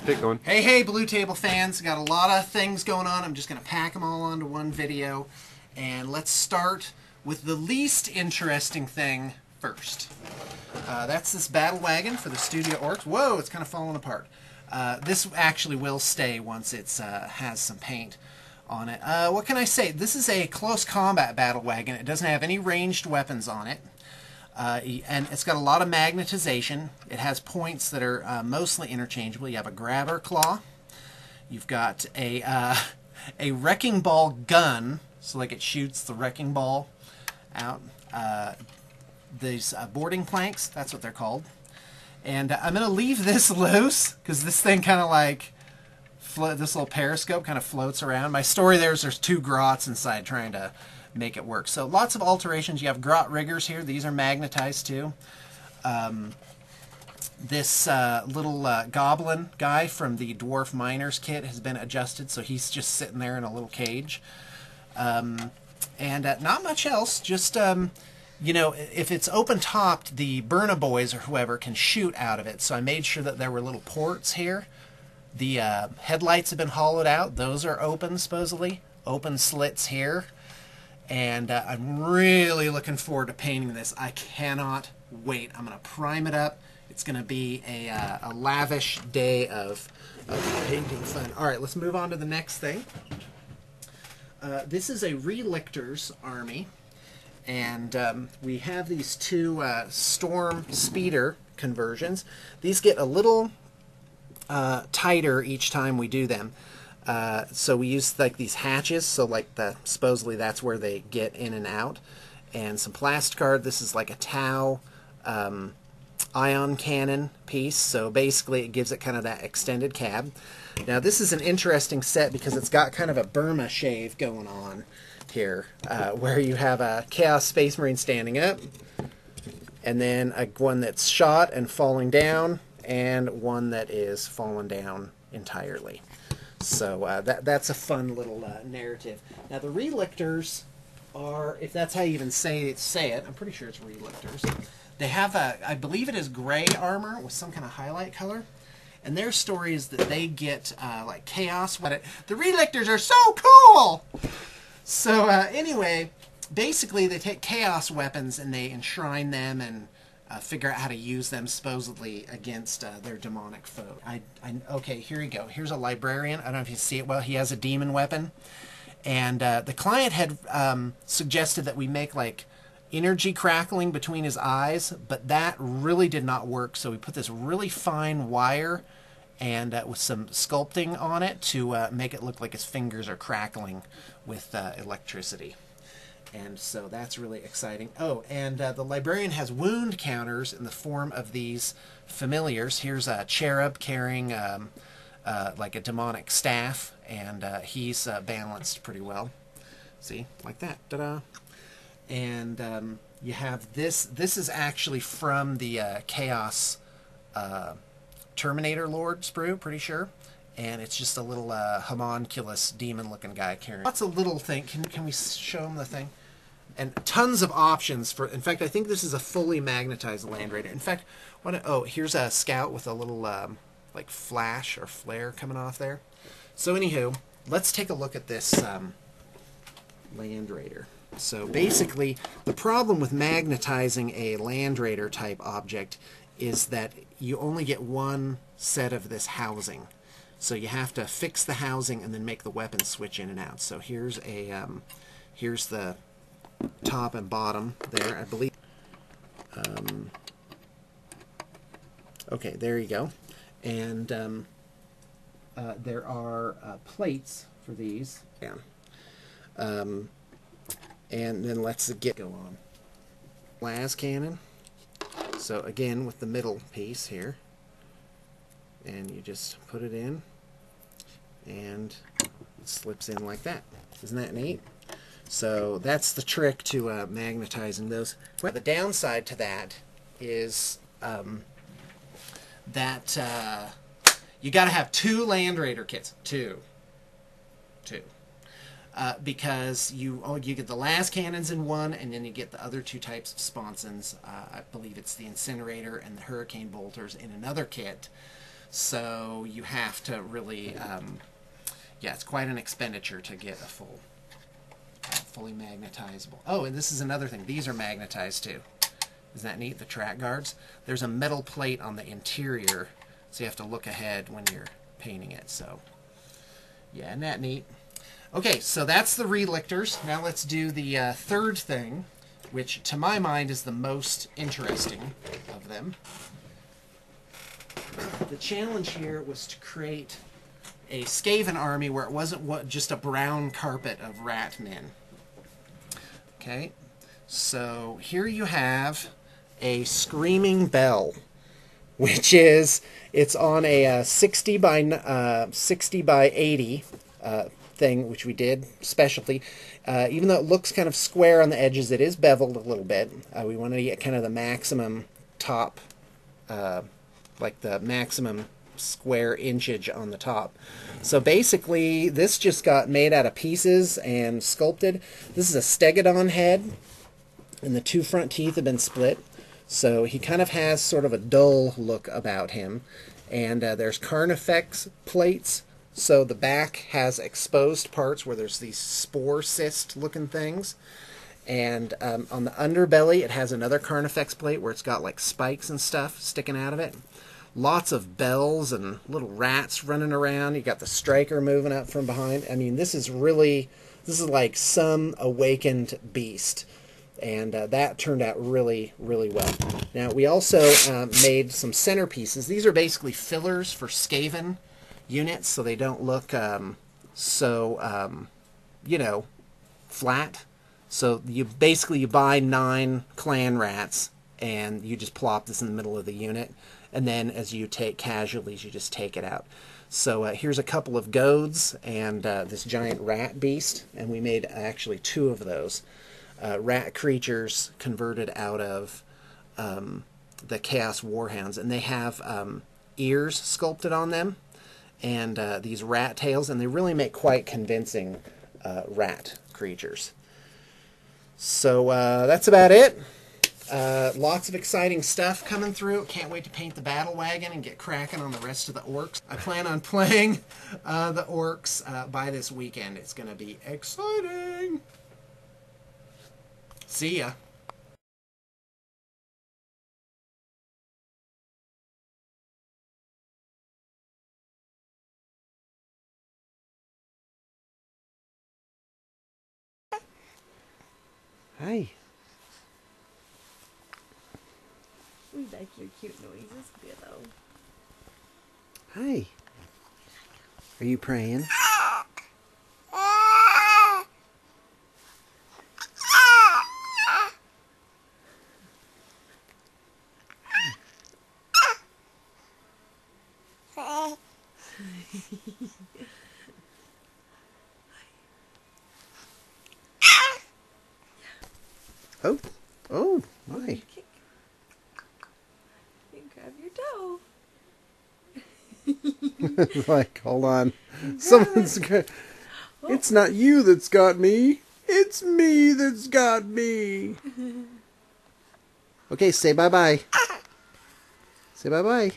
Get going. Hey, Blue Table fans. Got a lot of things going on. I'm just going to pack them all onto one video. And let's start with the least interesting thing first. That's this battle wagon for the Studio Orcs. Whoa, it's kind of falling apart. This actually will stay once it has some paint on it. What can I say? This is a close combat battle wagon. It doesn't have any ranged weapons on it. And it's got a lot of magnetization. It has points that are mostly interchangeable. You have a grabber claw. You've got a wrecking ball gun, so like it shoots the wrecking ball out. These boarding planks, that's what they're called. And I'm going to leave this loose because this thing kind of like, this little periscope kind of floats around. My story there's two grots inside trying to make it work. So lots of alterations. You have grot riggers here. These are magnetized too. This little goblin guy from the Dwarf Miners kit has been adjusted, so he's just sitting there in a little cage. And not much else, just, you know, if it's open-topped, the Burna Boys or whoever can shoot out of it. So I made sure that there were little ports here. The headlights have been hollowed out. Those are open, supposedly. Open slits here. And I'm really looking forward to painting this. I cannot wait. I'm going to prime it up. It's going to be a lavish day of painting fun. All right, let's move on to the next thing. This is a Relictor's army. And we have these two Storm Speeder conversions. These get a little tighter each time we do them. So we use like these hatches, so like supposedly that's where they get in and out, and some plasticard. This is like a Tau ion cannon piece, so basically it gives it kind of that extended cab. Now this is an interesting set because it's got kind of a Burma shave going on here, where you have a Chaos Space Marine standing up, and then one that's shot and falling down, and one that is fallen down entirely. So that's a fun little narrative. Now the Relictors are, if that's how you even say it, I'm pretty sure it's Relictors. They have I believe it is gray armor with some kind of highlight color. And their story is that they get like chaos. The Relictors are so cool! So anyway, basically they take chaos weapons and they enshrine them and figure out how to use them supposedly against their demonic foe. Okay, here you go. Here's a librarian. I don't know if you see it well. He has a demon weapon. And the client had suggested that we make like energy crackling between his eyes, but that really did not work. So we put this really fine wire and with some sculpting on it to make it look like his fingers are crackling with electricity. And so that's really exciting. Oh, and the librarian has wound counters in the form of these familiars. Here's a cherub carrying like a demonic staff, and he's balanced pretty well. See, like that. Ta-da! And you have this. This is actually from the Chaos Terminator Lord sprue, pretty sure. And it's just a little homunculus demon-looking guy carrying. Lots of little things. Can we show them the thing? And tons of options for. In fact, I think this is a fully magnetized Land Raider. In fact, oh, here's a scout with a little like flash or flare coming off there. So anywho, let's take a look at this Land Raider. So basically, the problem with magnetizing a Land Raider type object is that you only get one set of this housing. So you have to fix the housing and then make the weapon switch in and out. So here's a here's the top and bottom there, I believe. Okay, there you go. And there are plates for these. Yeah. And then let's go on. Las cannon. So again, with the middle piece here. And you just put it in, and it slips in like that. Isn't that neat? So that's the trick to magnetizing those. The downside to that is that you got to have two Land Raider kits. Two. Because you get the las cannons in one, and then you get the other two types of sponsons. I believe it's the incinerator and the hurricane bolters in another kit. So you have to really, yeah, it's quite an expenditure to get a fully magnetizable. Oh, and this is another thing. These are magnetized too. Isn't that neat? The track guards. There's a metal plate on the interior, so you have to look ahead when you're painting it. So, yeah, isn't that neat? Okay, so that's the relictors. Now let's do the third thing, which to my mind is the most interesting of them. The challenge here was to create a Skaven army where it wasn't just a brown carpet of rat men. Okay, so here you have a screaming bell, which is, it's on a 60 by 80 thing, which we did specialty. Even though it looks kind of square on the edges, it is beveled a little bit. We wanted to get kind of the maximum top, like the maximum square inchage on the top. So basically, this just got made out of pieces and sculpted. This is a stegodon head, and the two front teeth have been split. So he kind of has sort of a dull look about him. And there's Carnifex plates. So the back has exposed parts where there's these spore cyst looking things. And on the underbelly, it has another Carnifex plate where it's got like spikes and stuff sticking out of it. Lots of bells and little rats running around. You got the striker moving up from behind. I mean, this is like some awakened beast. And that turned out really, really well. Now, we also made some centerpieces. These are basically fillers for Skaven units, so they don't look you know, flat. So you buy 9 clan rats, and you just plop this in the middle of the unit. And then as you take casualties, you just take it out. So here's a couple of goads and this giant rat beast. And we made actually 2 of those. Rat creatures converted out of the Chaos Warhounds. And they have ears sculpted on them. And these rat tails. And they really make quite convincing rat creatures. So that's about it. Lots of exciting stuff coming through. Can't wait to paint the battle wagon and get cracking on the rest of the orcs. I plan on playing the orcs by this weekend. It's going to be exciting. See ya. Hi. We like your cute noises, Willow. Hi. Are you praying? Oh, oh, my. You grab your toe. Like, hold on. Someone's got... It's not you that's got me. It's me that's got me. Okay, say bye-bye. Say bye-bye.